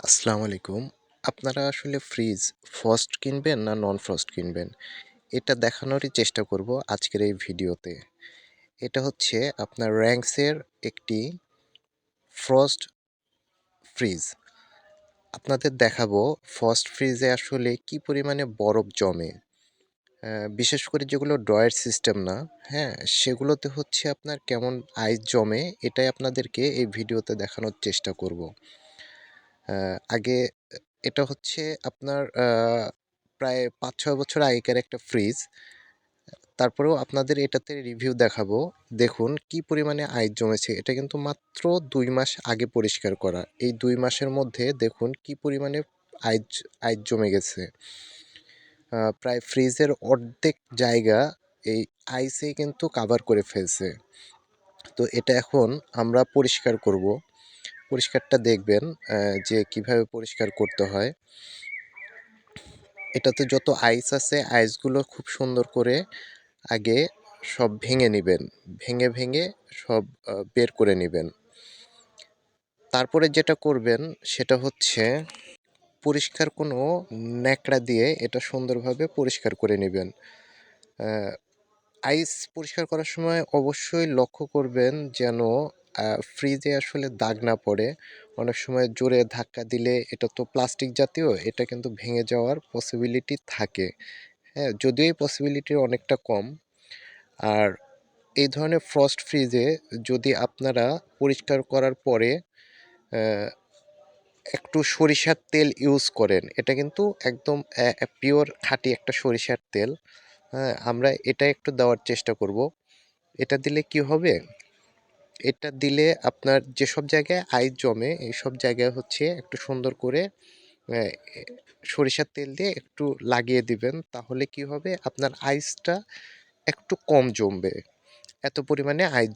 আসসালামু আলাইকুম। আপনারা আসলে ফ্রিজ ফ্রস্ট কিনবেন না নন ফ্রস্ট কিনবেন? এটা দেখানোরই চেষ্টা করব আজকের এই ভিডিওতে। এটা হচ্ছে আপনার র‍্যাংসের একটি ফ্রস্ট ফ্রিজ। আপনাদের দেখাবো ফ্রস্ট ফ্রিজে আসলে কি পরিমাণে বরফ জমে। বিশেষ করে যেগুলো ড্রয়ার সিস্টেম না, হ্যাঁ? সেগুলোতে হচ্ছে আপনার কেমন আইস জমে এটাই আপনাদেরকে এই ভিডিওতে দেখানোর চেষ্টা করব। আগে এটা হচ্ছে আপনার প্রায় ৫-৬ বছর আগেকার একটা ফ্রিজ। তারপরেও আপনাদের এটাতে রিভিউ দেখাবো। দেখুন কি পরিমাণে আইস জমেছে। এটা কিন্তু মাত্র ২ মাস আগে পরিষ্কার করা। এই ২ মাসের মধ্যে দেখুন কি পরিমাণে আইস আইস জমে গেছে। প্রায় ফ্রিজের অর্ধেক জায়গা এই আইসে কিন্তু কাভার করে ফেলছে। তো এটা এখন আমরা পরিষ্কার করব। পরিষ্কারটা দেখবেন যে কিভাবে পরিষ্কার করতে হয়। এটাতে যত আইস আছে আইসগুলো খুব সুন্দর করে আগে সব ভেঙে নিবেন। ভেঙে সব বের করে নিবেন। তারপরে যেটা করবেন সেটা হচ্ছে পরিষ্কার কোনো ন্যাকড়া দিয়ে এটা সুন্দরভাবে পরিষ্কার করে নিবেন। আ আইস পরিষ্কার করার সময় অবশ্যই লক্ষ্য করবেন যেন ফ্রিজে আসলে দাগ না পড়ে। অনেক সময় জোরে ধাক্কা দিলে এটা তো প্লাস্টিক জাতীয়, এটা কিন্তু ভেঙে যাওয়ার পসিবিলিটি থাকে। হ্যাঁ? যদিও এই পসিবিলিটি অনেকটা কম। আর এই ধরনের ফ্রস্ট ফ্রিজে যদি আপনারা পরিষ্কার করার পরে অ্যা একটু সরিষার তেল ইউজ করেন, এটা কিন্তু একদম পিওর খাঁটি একটা সরিষার তেল। হ্যাঁ? আমরা এটা একটু দেওয়ার চেষ্টা করব। এটা দিলে কি হবে? এটা দিলে আপনার যেসব জায়গায় আইস জমে, এইসব জায়গায় হচ্ছে একটু সুন্দর করে অ্যা এ সরিষার তেল দিয়ে একটু লাগিয়ে দিবেন। তাহলে কি হবে? আপনার আইসটা একটু কম জমবে। এত পরিমাণে আইস